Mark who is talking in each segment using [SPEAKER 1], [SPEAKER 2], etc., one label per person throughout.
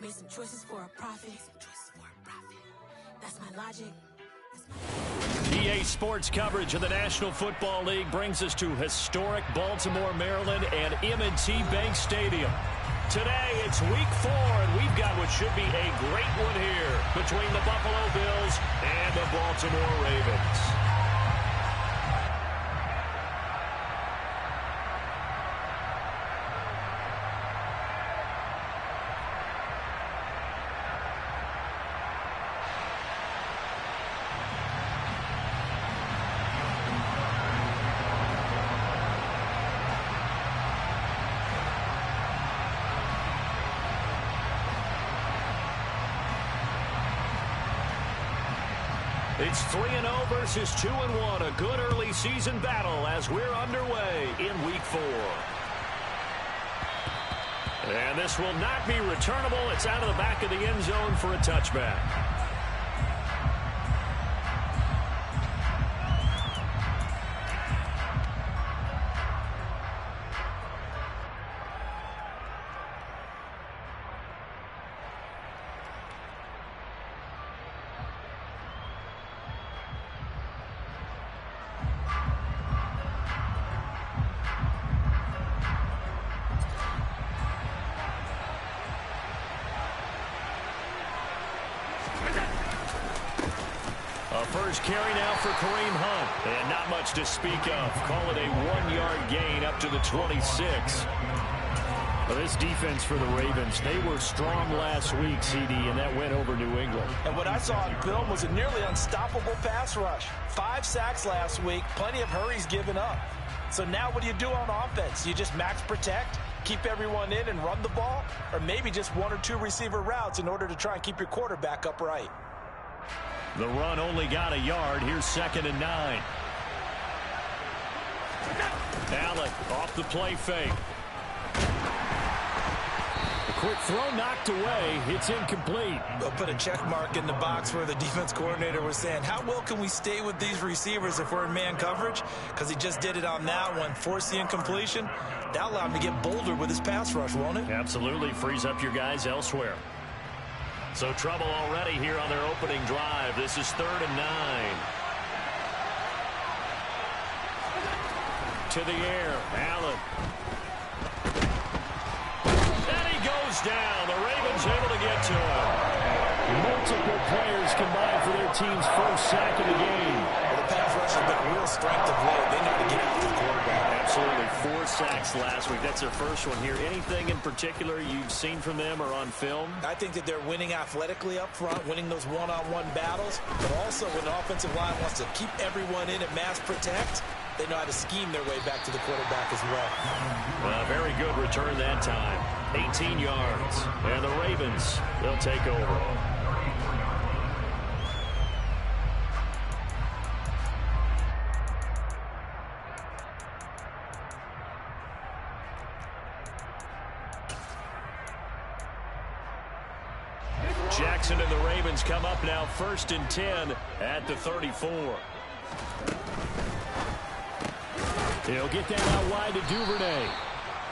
[SPEAKER 1] Made some choices for a profit. That's my logic.
[SPEAKER 2] EA Sports coverage of the National Football League brings us to historic Baltimore, Maryland, and M&T Bank Stadium. Today, it's Week 4, and we've got what should be a great one here between the Buffalo Bills and the Baltimore Ravens. It's 3-0 versus 2-1, a good early season battle as we're underway in Week 4. And this will not be returnable. It's out of the back of the end zone for a touchback. First carry now for Kareem Hunt. And not much to speak of. Call it a 1-yard gain up to the 26. Well, this defense for the Ravens, they were strong last week, CD, and that went over New England.
[SPEAKER 3] And what I saw on film was a nearly unstoppable pass rush. 5 sacks last week, plenty of hurries given up. So now what do you do on offense? You just max protect, keep everyone in and run the ball, or maybe just 1 or 2 receiver routes in order to try and keep your quarterback upright.
[SPEAKER 2] The run only got a yard. Here's 2nd and 9. Allen off the play fake. The quick throw knocked away. It's incomplete.
[SPEAKER 3] They'll put a check mark in the box where the defense coordinator was saying, how well can we stay with these receivers if we're in man coverage? Because he just did it on that one. Force the incompletion. That'll allow him to get bolder with his pass rush, won't it?
[SPEAKER 2] Absolutely. Frees up your guys elsewhere. So trouble already here on their opening drive. This is 3rd and 9. To the air, Allen. And he goes down. The Ravens able to get to him. Multiple players combined for their team's first sack of the game.
[SPEAKER 3] Well, the pass rush has been a real strength of late. They know how to get after the quarterback.
[SPEAKER 2] Absolutely. 4 sacks last week. That's their first one here. Anything in particular you've seen from them or on film?
[SPEAKER 3] I think that they're winning athletically up front, winning those one-on-one battles, but also when the offensive line wants to keep everyone in and mass protect, they know how to scheme their way back to the quarterback as well.
[SPEAKER 2] Very good return that time. 18 yards. And the Ravens, they'll take over. Jackson and the Ravens come up now 1st and 10 at the 34. He'll get that out wide to Duvernay.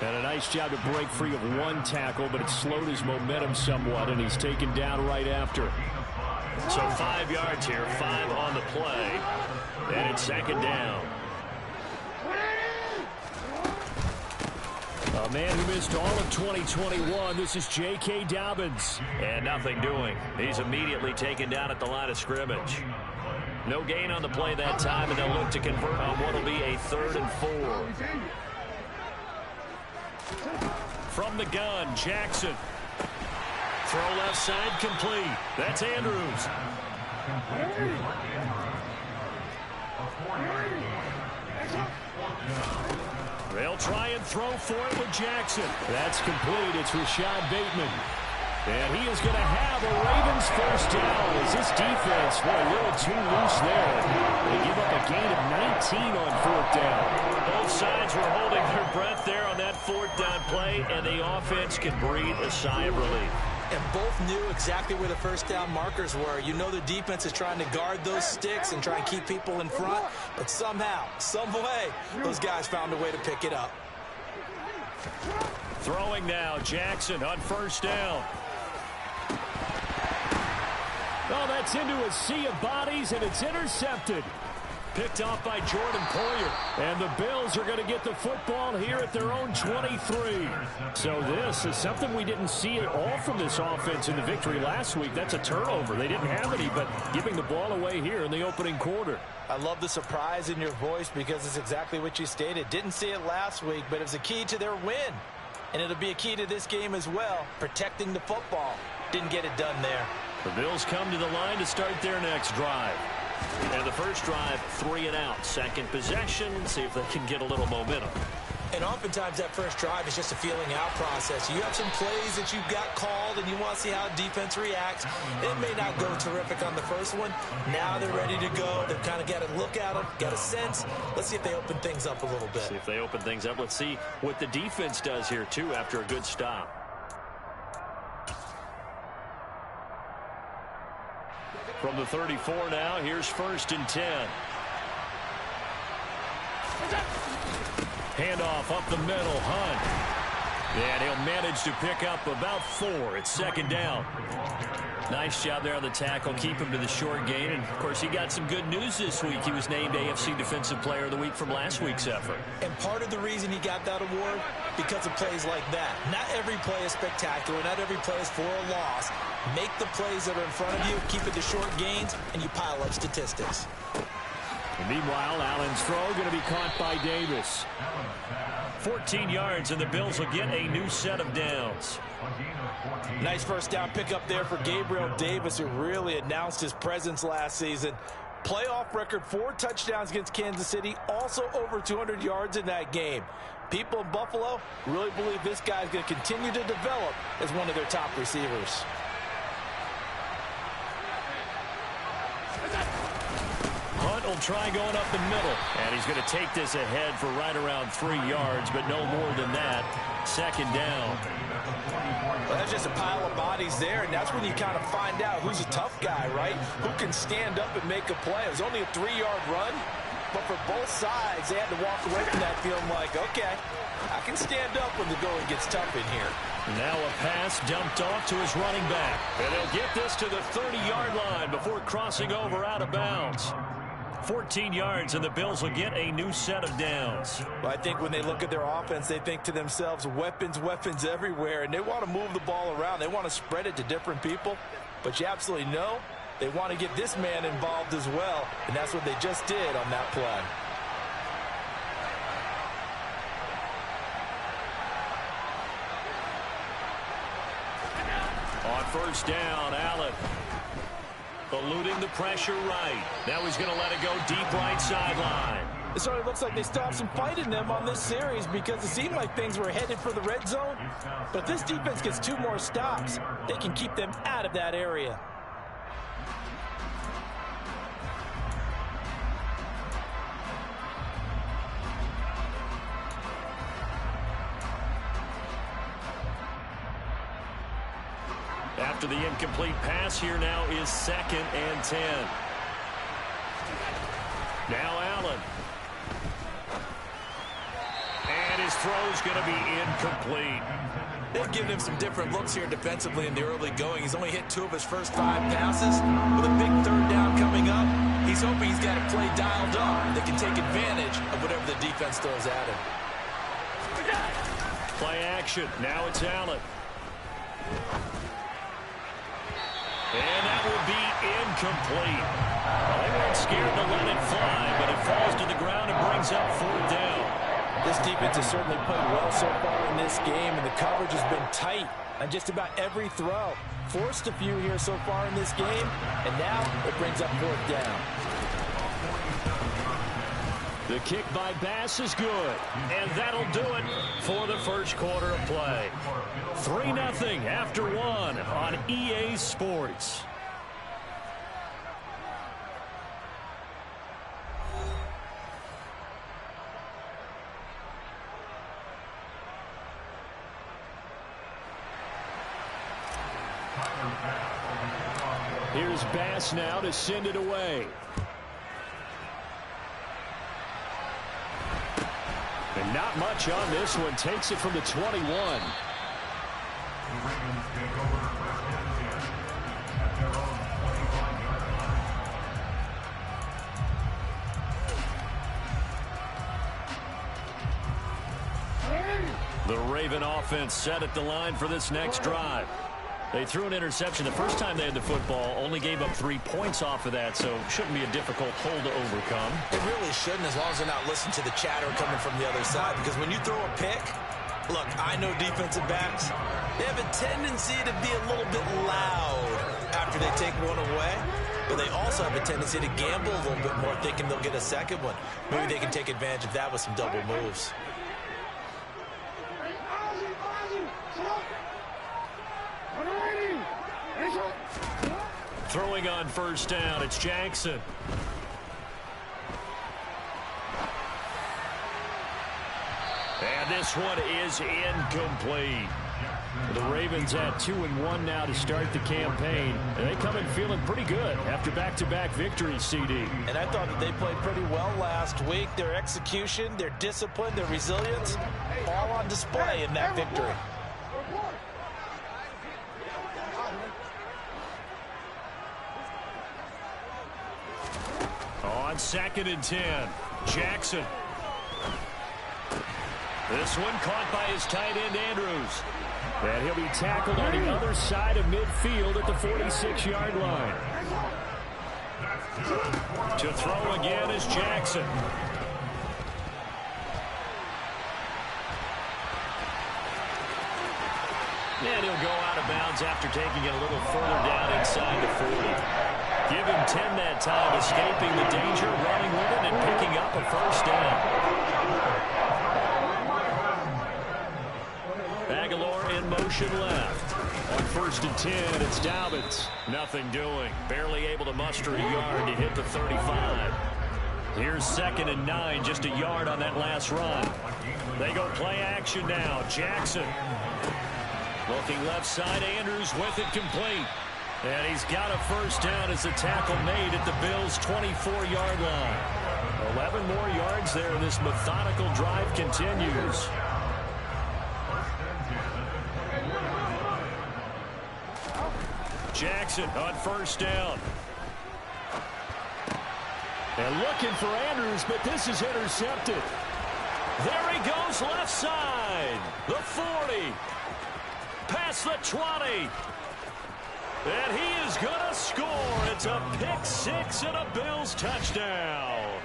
[SPEAKER 2] And a nice job to break free of 1 tackle, but it slowed his momentum somewhat, and he's taken down right after. So 5 yards here, 5 on the play, and it's 2nd down. A man who missed all of 2021, this is J.K. Dobbins. And nothing doing. He's immediately taken down at the line of scrimmage. No gain on the play that time, and they'll look to convert on what will be a 3rd and 4. From the gun, Jackson. Throw left side complete. That's Andrews. They'll try and throw for it with Jackson. That's complete. It's Rashad Bateman. And he is going to have a Ravens first down as this defense, boy, a little too loose there. They give up a gain of 19 on 4th down. Both sides were holding their breath there on that 4th down play, and the offense can breathe a sigh of relief.
[SPEAKER 3] And both knew exactly where the first down markers were. You know the defense is trying to guard those sticks and try and keep people in front, but somehow, some way, those guys found a way to pick it up.
[SPEAKER 2] Throwing now, Jackson on 1st down. Oh, that's into a sea of bodies, and it's intercepted. Picked off by Jordan Poyer. And the Bills are going to get the football here at their own 23. So this is something we didn't see at all from this offense in the victory last week. That's a turnover. They didn't have any, but giving the ball away here in the opening quarter.
[SPEAKER 3] I love the surprise in your voice because it's exactly what you stated. Didn't see it last week, but it was a key to their win. And it'll be a key to this game as well, protecting the football. Didn't get it done there.
[SPEAKER 2] The Bills come to the line to start their next drive. And the first drive, 3 and out. Second possession, see if they can get a little momentum.
[SPEAKER 3] And oftentimes that first drive is just a feeling out process. You have some plays that you've got called and you want to see how defense reacts. It may not go terrific on the first one. Now they're ready to go. They've kind of got to look at them, got a sense. Let's see if they open things up a little bit.
[SPEAKER 2] See if they open things up. Let's see what the defense does here, too, after a good stop. From the 34 now, here's 1st and 10. Handoff up the middle, Hunt. And he'll manage to pick up about 4. It's 2nd down. Nice job there on the tackle. Keep him to the short gain. And, of course, he got some good news this week. He was named AFC Defensive Player of the Week from last week's effort.
[SPEAKER 3] And part of the reason he got that award, because of plays like that. Not every play is spectacular. Not every play is for a loss. Make the plays that are in front of you, keep it to short gains, and you pile up statistics.
[SPEAKER 2] And meanwhile, Allen's throw going to be caught by Davis. 14 yards, and the Bills will get a new set of downs.
[SPEAKER 3] Nice first down pickup there for Gabriel Davis, who really announced his presence last season. Playoff record, 4 touchdowns against Kansas City, also over 200 yards in that game. People in Buffalo really believe this guy's going to continue to develop as one of their top receivers.
[SPEAKER 2] Hunt will try going up the middle, and he's going to take this ahead for right around 3 yards, but no more than that. 2nd down.
[SPEAKER 3] Well, that's just a pile of bodies there, and that's when you kind of find out who's a tough guy, right? Who can stand up and make a play. It was only a 3-yard run, but for both sides, they had to walk away from that feeling like, okay, I can stand up when the going gets tough in here.
[SPEAKER 2] Now a pass dumped off to his running back. And they'll get this to the 30-yard line before crossing over out of bounds. 14 yards, and the Bills will get a new set of downs.
[SPEAKER 3] Well, I think when they look at their offense, they think to themselves, weapons, weapons everywhere, and they want to move the ball around. They want to spread it to different people, but you absolutely know they want to get this man involved as well, and that's what they just did on that play.
[SPEAKER 2] On 1st down, Allen eluding the pressure right. Now he's going to let it go deep right sideline.
[SPEAKER 3] It sort of looks like they still have some fight in them on this series because it seemed like things were headed for the red zone. But if this defense gets 2 more stops, they can keep them out of that area.
[SPEAKER 2] After the incomplete pass, here now is 2nd and 10. Now Allen. And his throw's going to be incomplete.
[SPEAKER 3] They've given him some different looks here defensively in the early going. He's only hit 2 of his first 5 passes. With a big 3rd down coming up, he's hoping he's got a play dialed up that can take advantage of whatever the defense throws at him.
[SPEAKER 2] Play action. Now it's Allen. And that will be incomplete. Well, they weren't scared to let it fly, but it falls to the ground and brings up 4th down.
[SPEAKER 3] This defense has certainly played well so far in this game, and the coverage has been tight on just about every throw. Forced a few here so far in this game, and now it brings up 4th down.
[SPEAKER 2] The kick by Bass is good, and that'll do it for the first quarter of play. 3-0 after 1 on EA Sports. Here's Bass now to send it away. And not much on this one. Takes it from the 21. The Raven offense set at the line for this next drive. They threw an interception the first time they had the football, only gave up 3 points off of that, so shouldn't be a difficult hole to overcome.
[SPEAKER 3] It really shouldn't, as long as they're not listening to the chatter coming from the other side, because when you throw a pick, look, I know defensive backs, they have a tendency to be a little bit loud after they take one away, but they also have a tendency to gamble a little bit more, thinking they'll get a second one. Maybe they can take advantage of that with some double moves.
[SPEAKER 2] Throwing on first down, it's Jackson. And this one is incomplete. The Ravens at 2-1 now to start the campaign. And they come in feeling pretty good after back-to-back victories, CD.
[SPEAKER 3] And I thought that they played pretty well last week. Their execution, their discipline, their resilience, all on display in that victory.
[SPEAKER 2] On 2nd and 10, Jackson. This one caught by his tight end, Andrews. And he'll be tackled on the other side of midfield at the 46-yard line. To throw again is Jackson. And he'll go out of bounds after taking it a little further down inside the 40. Give him 10 that time, escaping the danger, running with it, and picking up a first down. Aguilar in motion left. On 1st and 10, it's Dobbins. Nothing doing. Barely able to muster a yard to hit the 35. Here's 2nd and 9, just a yard on that last run. They go play action now. Jackson. Looking left side, Andrews with it complete. And he's got a first down as the tackle made at the Bills' 24-yard line. 11 more yards there, and this methodical drive continues. Jackson on first down. And looking for Andrews, but this is intercepted. There he goes left side. The 40. Past the 20. And he is going to score. It's a pick six and a Bills touchdown.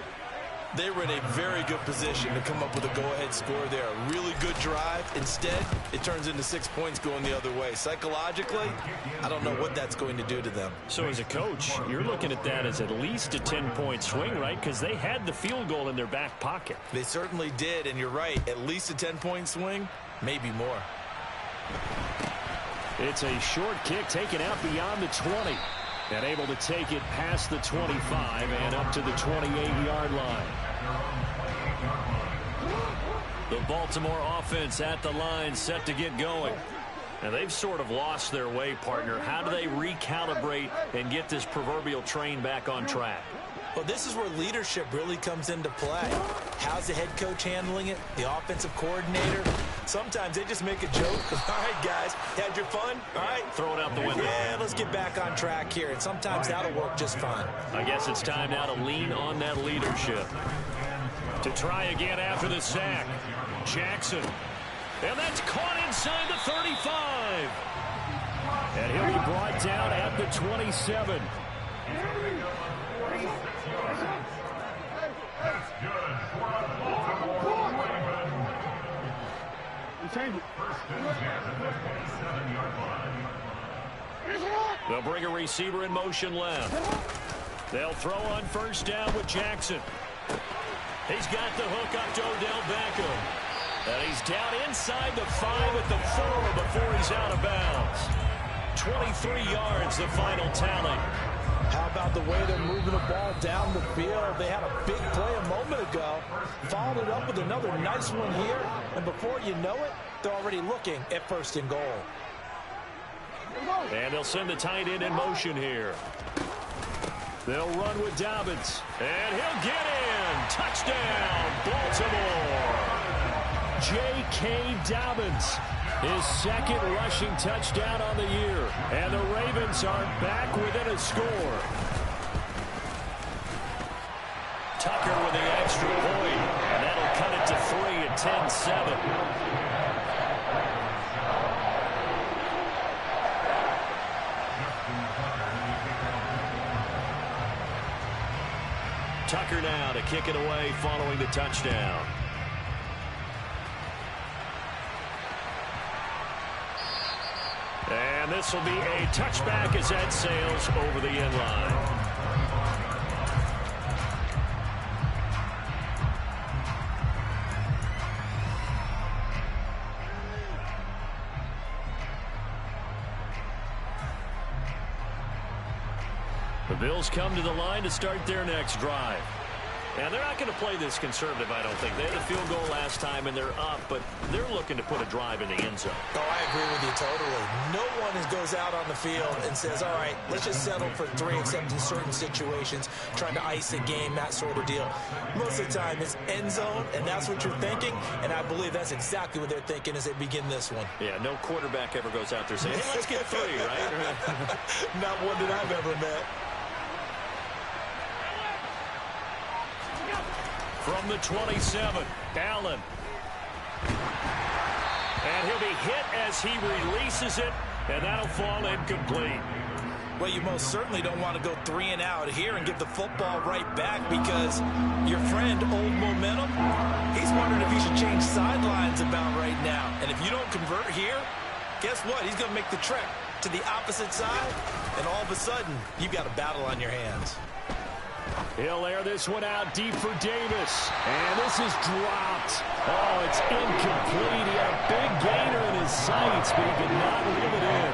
[SPEAKER 3] They were in a very good position to come up with a go-ahead score there. A really good drive. Instead, it turns into 6 points going the other way. Psychologically, I don't know what that's going to do to them.
[SPEAKER 2] So as a coach, you're looking at that as at least a 10-point swing, right? Because they had the field goal in their back pocket.
[SPEAKER 3] They certainly did, and you're right. At least a 10-point swing, maybe more.
[SPEAKER 2] It's a short kick taken out beyond the 20. And able to take it past the 25 and up to the 28-yard line. The Baltimore offense at the line, set to get going. Now they've sort of lost their way, partner. How do they recalibrate and get this proverbial train back on track?
[SPEAKER 3] Well, this is where leadership really comes into play. How's the head coach handling it? The offensive coordinator? Sometimes they just make a joke. All right, guys, had your fun? All right.
[SPEAKER 2] Throw it out the window.
[SPEAKER 3] Yeah, let's get back on track here. And sometimes that'll work just fine.
[SPEAKER 2] I guess it's time now to lean on that leadership. To try again after the sack. Jackson. And that's caught inside the 35. And he'll be brought down at the 27. They'll bring a receiver in motion left. They'll throw on first down with Jackson. He's got the hook up to Odell Beckham. And he's down inside the 5 at the 4 before he's out of bounds. 23 yards, the final tally.
[SPEAKER 3] How about the way they're moving the ball down the field? They had a big play a moment ago. Followed it up with another nice one here. And before you know it, they're already looking at 1st and goal.
[SPEAKER 2] And they'll send the tight end in motion here. They'll run with Dobbins. And he'll get in. Touchdown, Baltimore. J.K. Dobbins. His second rushing touchdown on the year. And the Ravens are back within a score. Tucker with the extra point. And that'll cut it to 3 at 10-7. Tucker now to kick it away following the touchdown. And this will be a touchback as that sails over the end line. The Bills come to the line to start their next drive. And they're not going to play this conservative, I don't think. They had a field goal last time, and they're up, but they're looking to put a drive in the end zone.
[SPEAKER 3] Oh, I agree with you totally. No one goes out on the field and says, all right, let's just settle for 3, except in certain situations, trying to ice a game, that sort of deal. Most of the time, it's end zone, and that's what you're thinking, and I believe that's exactly what they're thinking as they begin this one.
[SPEAKER 2] Yeah, no quarterback ever goes out there saying, hey, let's get 3, right?
[SPEAKER 3] Not one that I've ever met.
[SPEAKER 2] From the 27, Allen. And he'll be hit as he releases it, and that'll fall incomplete.
[SPEAKER 3] Well, you most certainly don't want to go 3 and out here and give the football right back, because your friend, Old Momentum, he's wondering if he should change sidelines about right now. And if you don't convert here, guess what? He's going to make the trek to the opposite side, and all of a sudden, you've got a battle on your hands.
[SPEAKER 2] He'll air this one out deep for Davis. And this is dropped. Oh, it's incomplete. He had a big gainer in his sights, but he could not reel it in.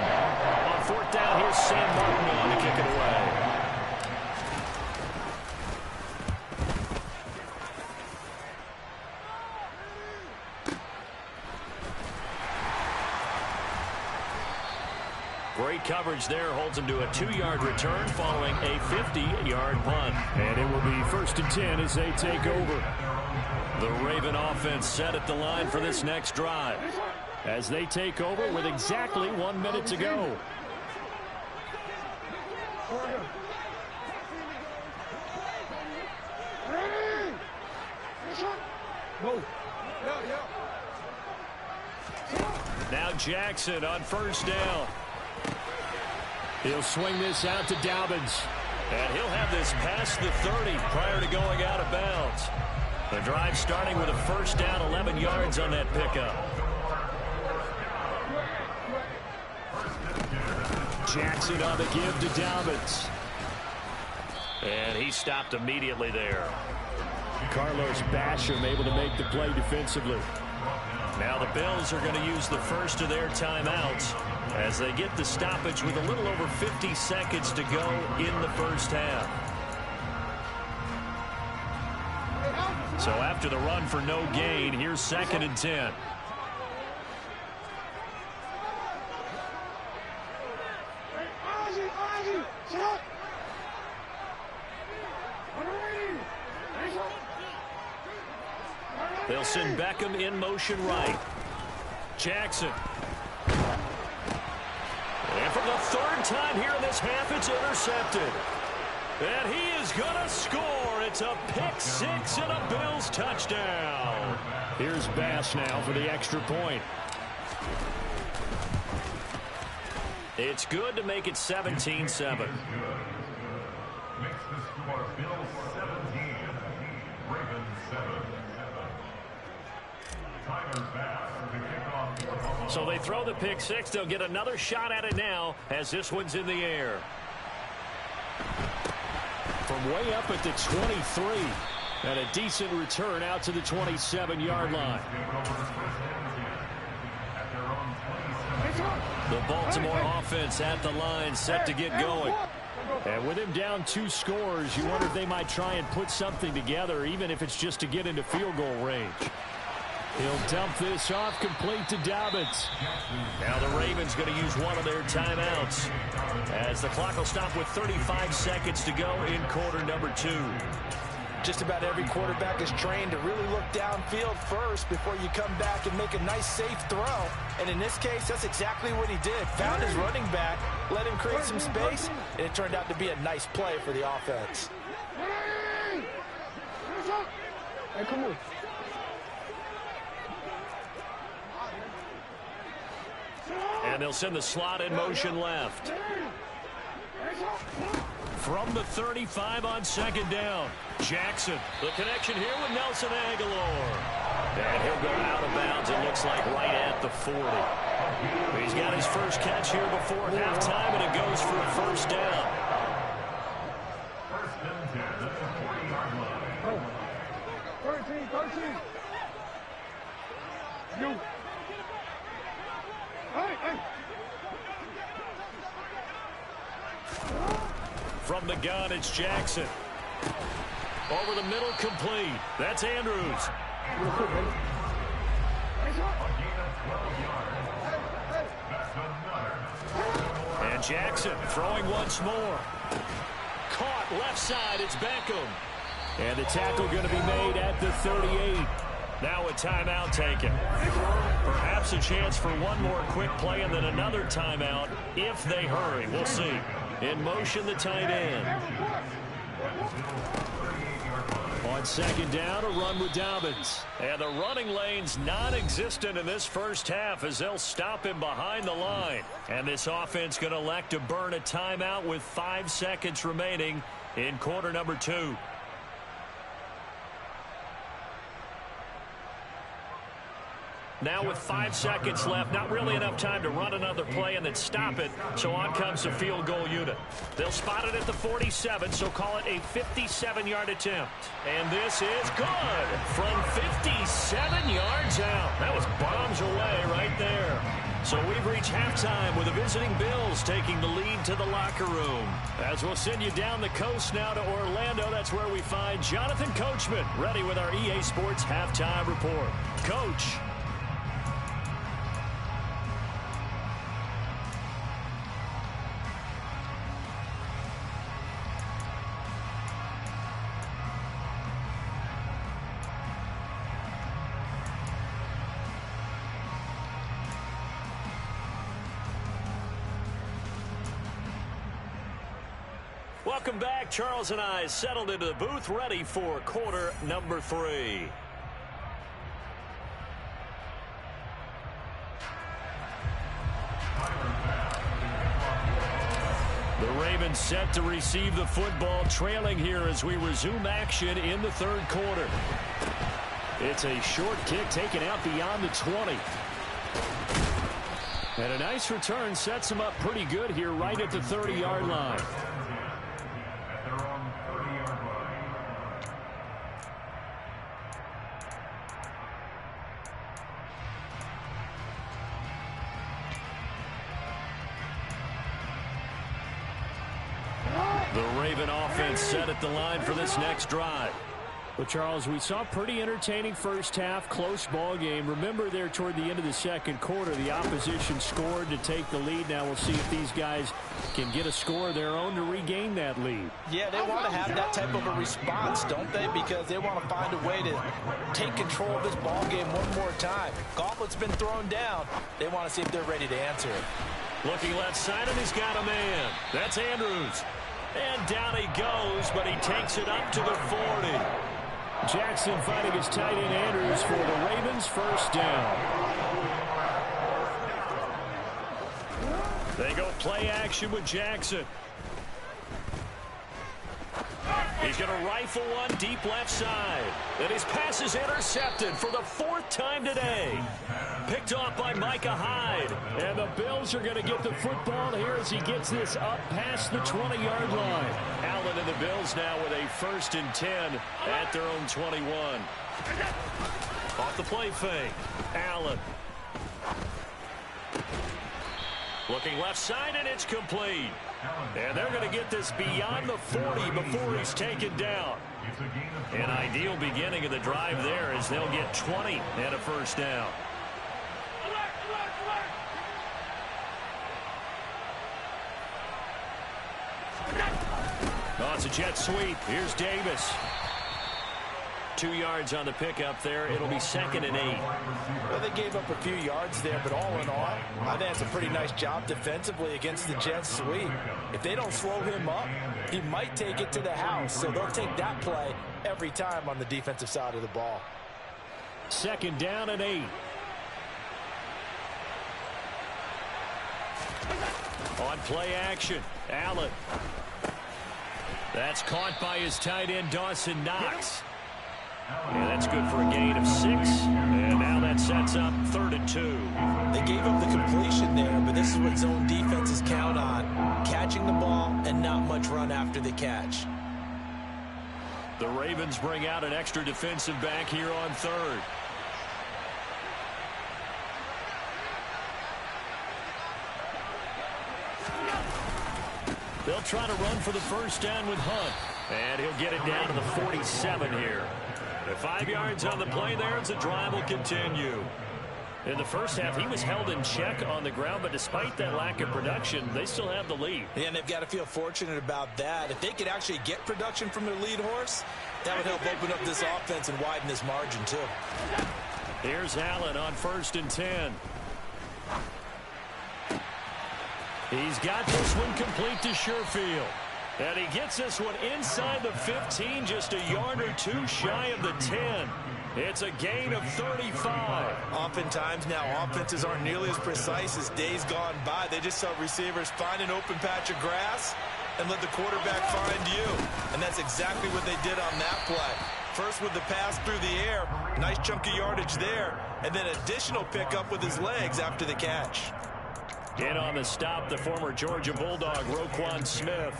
[SPEAKER 2] On 4th down, here's Sam Martin on to kick it away. Great coverage there, holds him to a 2-yard return following a 50-yard punt. And it will be 1st and 10 as they take over. The Raven offense set at the line for this next drive as they take over with exactly 1 minute to go. Now Jackson on 1st down. He'll swing this out to Dobbins. And he'll have this past the 30 prior to going out of bounds. The drive starting with a 1st down, 11 yards on that pickup. Jackson on the give to Dobbins. And he stopped immediately there. Carlos Basham able to make the play defensively. Now the Bills are going to use the first of their timeouts as they get the stoppage with a little over 50 seconds to go in the 1st half. So after the run for no gain, here's 2nd and 10. They'll send Beckham in motion right. Jackson. And for the 3rd time here in this half, it's intercepted. And he is going to score. It's a pick 6 and a Bills touchdown. Here's Bass now for the extra point. It's good to make it 17-7. So they throw the pick 6. They'll get another shot at it now as this one's in the air. From way up at the 23. And a decent return out to the 27-yard line. The Baltimore offense at the line set to get going. And with him down 2 scores, you wonder if they might try and put something together, even if it's just to get into field goal range. He'll dump this off complete to Dobbins. Now the Ravens going to use one of their timeouts as the clock will stop with 35 seconds to go in quarter number 2.
[SPEAKER 3] Just about every quarterback is trained to really look downfield first before you come back and make a nice, safe throw. And in this case, that's exactly what he did. Found his running back, let him create some space, and it turned out to be a nice play for the offense.
[SPEAKER 4] Hey, come on.
[SPEAKER 2] And they'll send the slot in motion left. from the 35 on second down. Jackson, the connection here with Nelson Aguilar. And he'll go out of bounds, it looks like, right at the 40. He's got his first catch here before halftime, and it goes for a first down. From the gun, it's Jackson. Over the middle, complete. That's Andrews. And Jackson throwing once more. Caught left side, it's Beckham. And the tackle going to be made at the 38. Now a timeout taken. Perhaps a chance for one more quick play and then another timeout if they hurry. We'll see. In motion, the tight end. On second down, a run with Dobbins. And the running lane's non-existent in this first half as they'll stop him behind the line. And this offense going to elect to burn a timeout with 5 seconds remaining in quarter number 2. Now with 5 seconds left, not really enough time to run another play and then stop it, so on comes the field goal unit. They'll spot it at the 47, so call it a 57-yard attempt. And this is good from 57 yards out. That was bombs away right there. So we've reached halftime with the visiting Bills taking the lead to the locker room. As we'll send you down the coast now to Orlando, that's where we find Jonathan Coachman ready with our EA Sports Halftime Report. Coach. Welcome back. Charles and I settled into the booth, ready for quarter number 3. The Ravens set to receive the football, trailing here as we resume action in the third quarter. It's a short kick taken out beyond the 20. And a nice return sets him up pretty good here right at the 30-yard line. The Raven offense set at the line for this next drive. Well, Charles, we saw a pretty entertaining first half, close ball game. Remember there toward the end of the second quarter, the opposition scored to take the lead. Now we'll see if these guys can get a score of their own to regain that lead.
[SPEAKER 3] Yeah, they want to have that type of a response, don't they? Because they want to find a way to take control of this ball game one more time. Gauntlet's been thrown down. They want to see if they're ready to answer it.
[SPEAKER 2] Looking left side, and he's got a man. That's Andrews. And down he goes, but he takes it up to the 40. Jackson finding his tight end Andrews for the Ravens' first down. They go play action with Jackson. He's going to rifle one deep left side. And his pass is intercepted for the 4th time today. Picked off by Micah Hyde. And the Bills are going to get the football here as he gets this up past the 20-yard line. Allen and the Bills now with a 1st and 10 at their own 21. Off the play fake. Allen. Looking left side, and it's complete. And they're going to get this beyond the 40 before he's taken down. An ideal beginning of the drive there as they'll get 20 and a first down. Oh, it's a jet sweep. Here's Davis. 2 yards on the pickup there. It'll be 2nd and 8.
[SPEAKER 3] Well, they gave up a few yards there, but all in all, I think it's a pretty nice job defensively against the jet sweep. If they don't slow him up, he might take it to the house. So they'll take that play every time on the defensive side of the ball.
[SPEAKER 2] 2nd down and 8. On play action, Allen. That's caught by his tight end, Dawson Knox. And that's good for a gain of 6. And now that sets up 3rd and 2.
[SPEAKER 3] They gave up the completion there, but this is what zone defenses count on. Catching the ball and not much run after the catch.
[SPEAKER 2] The Ravens bring out an extra defensive back here on 3rd. They'll try to run for the first down with Hunt. And he'll get it down to the 47 here. The 5 yards on the play there as the drive will continue. In the first half, he was held in check on the ground, but despite that lack of production, they still have the lead.
[SPEAKER 3] Yeah, and they've got to feel fortunate about that. If they could actually get production from their lead horse, that would help open up this offense and widen this margin, too.
[SPEAKER 2] Here's Allen on 1st and 10. He's got this one complete to Sherfield. And he gets this one inside the 15, just a yard or 2 shy of the 10. It's a gain of 35.
[SPEAKER 3] Oftentimes now, offenses aren't nearly as precise as days gone by. They just help receivers find an open patch of grass and let the quarterback find you. And that's exactly what they did on that play. First with the pass through the air, nice chunky yardage there, and then additional pickup with his legs after the catch.
[SPEAKER 2] In on the stop, the former Georgia Bulldog, Roquan Smith.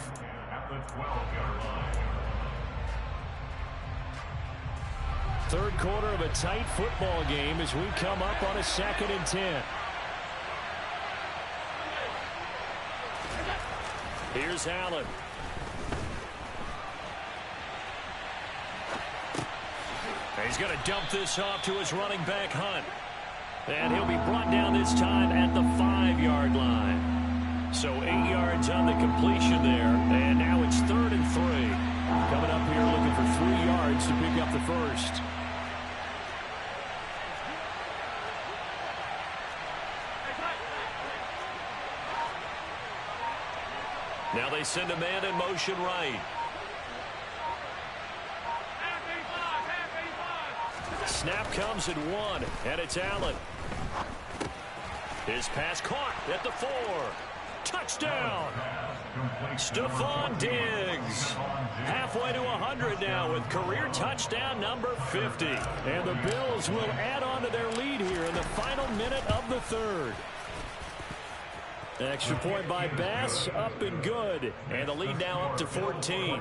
[SPEAKER 2] Third quarter of a tight football game as we come up on a 2nd and 10. Here's Allen. He's going to dump this off to his running back, Hunt. And he'll be brought down this time at the 5-yard line. So 8 yards on the completion there. And now it's 3rd and 3. Coming up here looking for 3 yards to pick up the first. Now they send a man in motion right. Snap comes at 1, and it's Allen. His pass caught at the 4. Touchdown! Stephon Diggs. Halfway to 100 now with career touchdown number 50. And the Bills will add on to their lead here in the final minute of the 3rd. Extra point by Bass, up and good. And the lead now up to 14.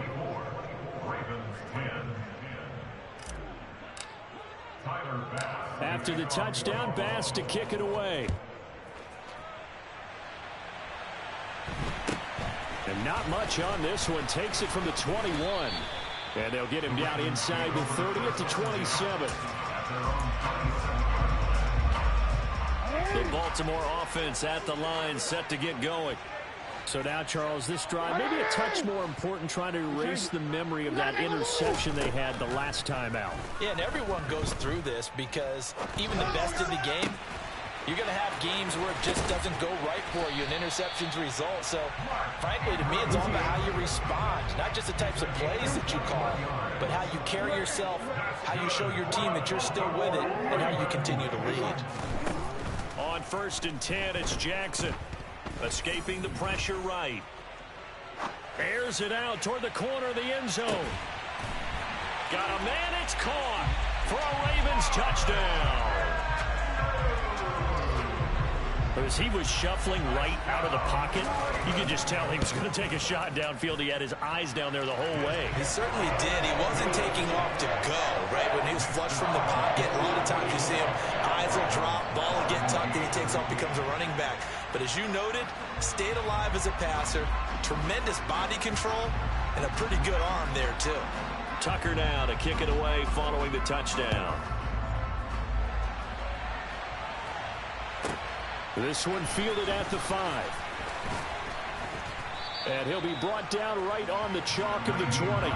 [SPEAKER 2] After the touchdown, Bass to kick it away. And not much on this one. Takes it from the 21. And they'll get him down inside the 30 at the 27. The Baltimore offense at the line, set to get going. So now, Charles, this drive maybe a touch more important, trying to erase the memory of that interception they had the last time out.
[SPEAKER 3] Yeah, and everyone goes through this because even the best in the game, you're going to have games where it just doesn't go right for you, and interceptions result. So, frankly, to me, it's all about how you respond, not just the types of plays that you call, but how you carry yourself, how you show your team that you're still with it, and how you continue to lead.
[SPEAKER 2] On 1st and 10, it's Jackson. Escaping the pressure right. Airs it out toward the corner of the end zone. Got a man, it's caught for a Ravens touchdown. As he was shuffling right out of the pocket, you could just tell he was going to take a shot downfield. He had his eyes down there the whole way.
[SPEAKER 3] He certainly did. He wasn't taking off to go, right? When he was flush from the pocket, a lot of times you see him, eyes will drop, ball will get tucked, and he takes off, becomes a running back. But as you noted, stayed alive as a passer, tremendous body control, and a pretty good arm there, too.
[SPEAKER 2] Tucker now to kick it away following the touchdown. This one fielded at the 5. And he'll be brought down right on the chalk of the 20.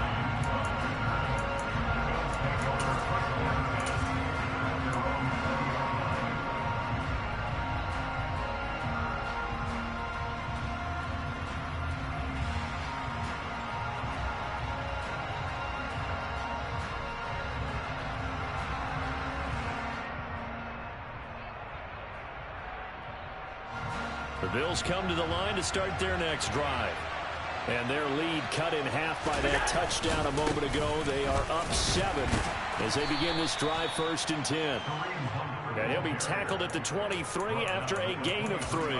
[SPEAKER 2] The Bills come to the line to start their next drive. And their lead cut in half by that touchdown a moment ago. They are up 7 as they begin this drive, 1st and 10. And he'll be tackled at the 23 after a gain of 3.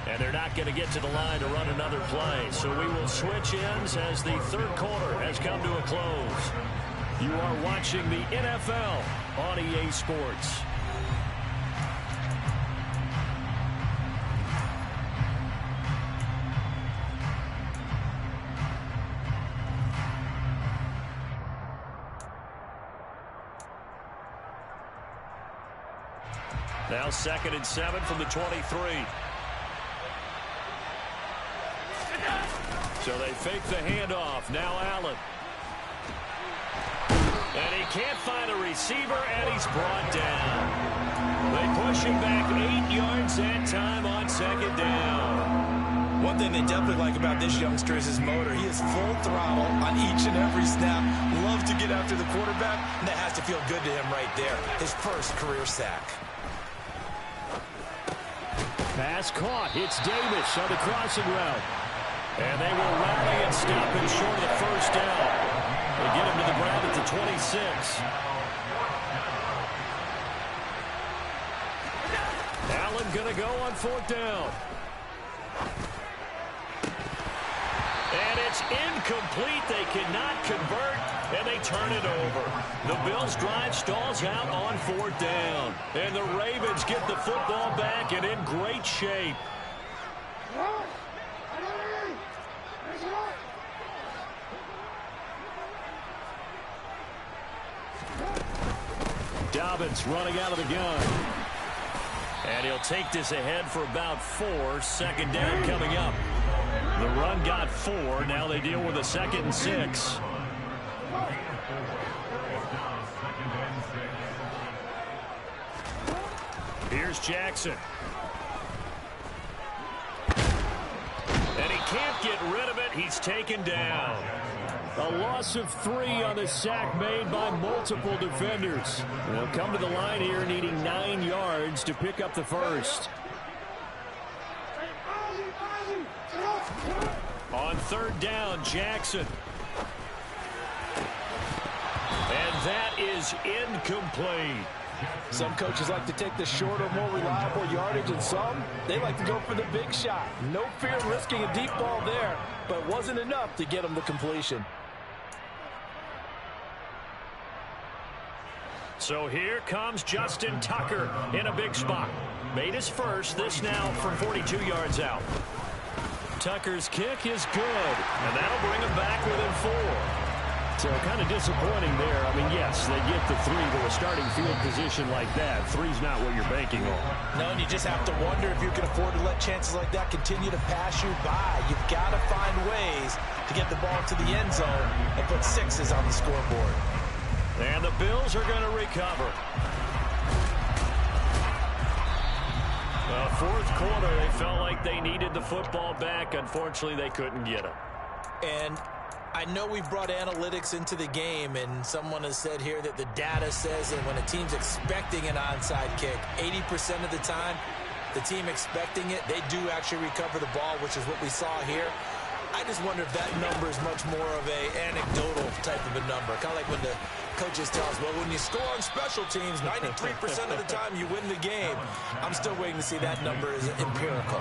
[SPEAKER 2] And they're not going to get to the line to run another play. So we will switch ends as the 3rd quarter has come to a close. You are watching the NFL on EA Sports. Now 2nd and 7 from the 23. So they fake the handoff. Now Allen. And he can't find a receiver, and he's brought down. They push him back 8 yards that time on 2nd down.
[SPEAKER 3] One thing they definitely like about this youngster is his motor. He is full throttle on each and every snap. Loves to get after the quarterback, and that has to feel good to him right there. His first career sack.
[SPEAKER 2] Pass caught. It's Davis on the crossing route. And they will rally and stop him short of the 1st down. They get him to the ground at the 26. Allen going to go on 4th down. And it's incomplete. They cannot convert, and they turn it over. The Bills' drive stalls out on 4th down. And the Ravens get the football back and in great shape. Dobbins running out of the gun. And he'll take this ahead for about 4. 2nd down coming up. The run got 4. Now they deal with a 2nd and 6. Here's Jackson. And he can't get rid of it. He's taken down. A loss of 3 on the sack made by multiple defenders. They'll come to the line here needing 9 yards to pick up the 1st. On 3rd down, Jackson. And that is incomplete.
[SPEAKER 3] Some coaches like to take the shorter, more reliable yardage, and some, they like to go for the big shot. No fear in risking a deep ball there, but it wasn't enough to get them the completion.
[SPEAKER 2] So here comes Justin Tucker in a big spot. Made his first, this now from 42 yards out. Tucker's kick is good, and that'll bring him back within 4. So kind of disappointing there. I mean, yes, they get the 3 to a starting field position like that. 3's not what you're banking on.
[SPEAKER 3] No, and you just have to wonder if you can afford to let chances like that continue to pass you by. You've got to find ways to get the ball to the end zone and put 6s on the scoreboard.
[SPEAKER 2] And the Bills are going to recover. The 4th quarter, they felt like they needed the football back. Unfortunately, they couldn't get it.
[SPEAKER 3] And I know we've brought analytics into the game, and someone has said here that the data says that when a team's expecting an onside kick, 80% of the time, the team expecting it, they do actually recover the ball, which is what we saw here. I just wonder if that number is much more of a anecdotal type of a number. Kind of like when the coaches tell us, well, when you score on special teams, 93% of the time you win the game. I'm still waiting to see that number is empirical.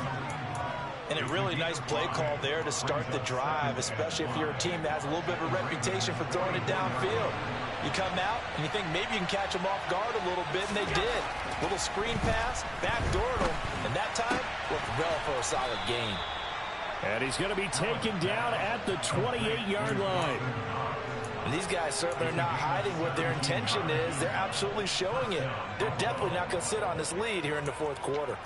[SPEAKER 3] And a really nice play call there to start the drive, especially if you're a team that has a little bit of a reputation for throwing it downfield. You come out and you think maybe you can catch them off guard a little bit, and they did. Little screen pass, backdoored them, and that time worked well for a solid gain.
[SPEAKER 2] And he's going to be taken down at the 28-yard line.
[SPEAKER 3] And these guys certainly are not hiding what their intention is. They're absolutely showing it. They're definitely not going to sit on this lead here in the 4th quarter.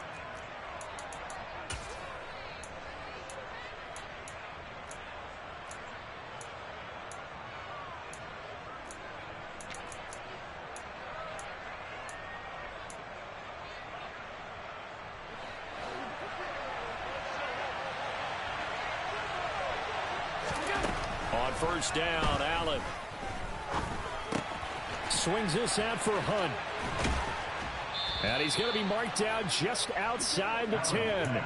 [SPEAKER 2] On 1st down, Allen swings this out for Hunt. And he's going to be marked down just outside the 10.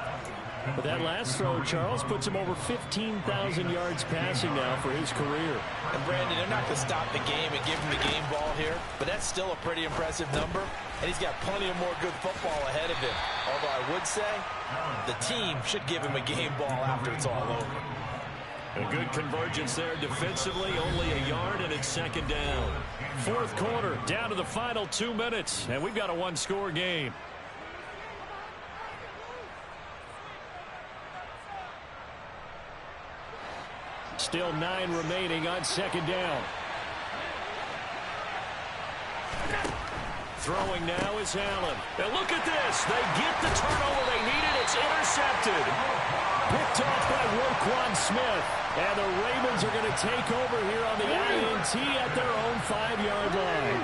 [SPEAKER 2] But that last throw, Charles, puts him over 15,000 yards passing now for his career.
[SPEAKER 3] And, Brandon, they're not going to stop the game and give him the game ball here, but that's still a pretty impressive number, and he's got plenty of more good football ahead of him. Although I would say the team should give him a game ball after it's all over.
[SPEAKER 2] A good convergence there defensively, only a yard, and it's second down. Fourth quarter, down to the final 2 minutes, and we've got a one-score game. Still 9 remaining on second down. Throwing now is Allen. And look at this. They get the turnover they needed. It's intercepted. Picked off by Roquan Smith. And the Ravens are going to take over here on the INT at their own 5-yard line.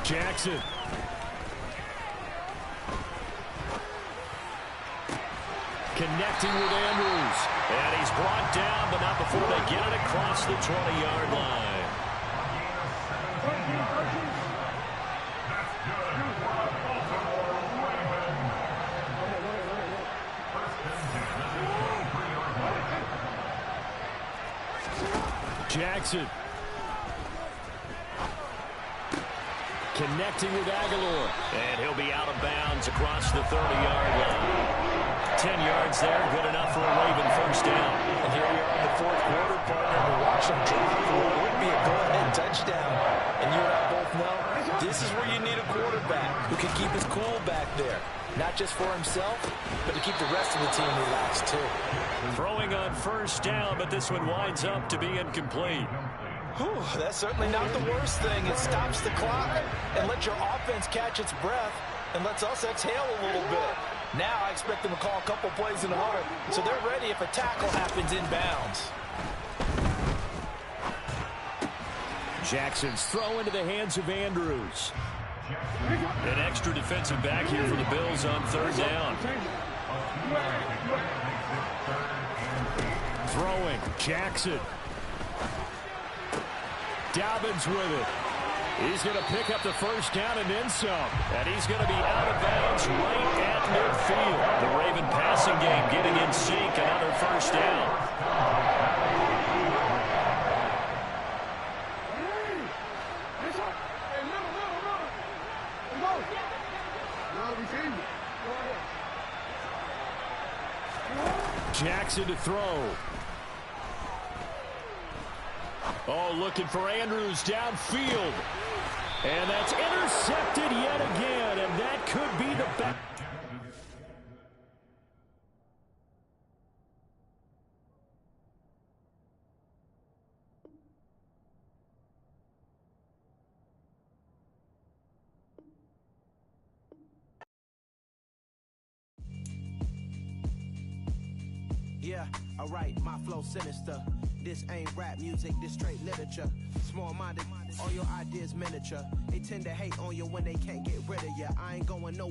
[SPEAKER 2] Jackson. Connecting with Andrews. And he's brought down, but not before they get it across the 20-yard line. Jackson. Connecting with Aguilar. And he'll be out of bounds across the 30-yard line. 10 yards there, good enough for a Raven first down.
[SPEAKER 3] And here we are in the fourth quarter, partner. We're watching drive for what would be a go-ahead touchdown. And you and I both know this is where you need a quarterback who can keep his cool back there. Not just for himself, but to keep the rest of the team relaxed, too.
[SPEAKER 2] Throwing on first down, but this one winds up to be incomplete.
[SPEAKER 3] Whew, that's certainly not the worst thing. It stops the clock and lets your offense catch its breath and lets us exhale a little bit. Now I expect them to call a couple plays in order, so they're ready if a tackle happens inbounds.
[SPEAKER 2] Jackson's throw into the hands of Andrews. An extra defensive back here for the Bills on third down. Throwing, Jackson. Dobbins with it. He's going to pick up the first down and then some. And he's going to be out of bounds right at midfield. The Raven passing game getting in sync. Another first down. Jackson to throw. Oh, looking for Andrews downfield. And that's intercepted yet again, and that could be the back.
[SPEAKER 5] Yeah, alright, my flow sinister. This ain't rap music, this straight literature. Small-minded, all your ideas miniature. They tend to hate on you when they can't get rid of you. I ain't going nowhere.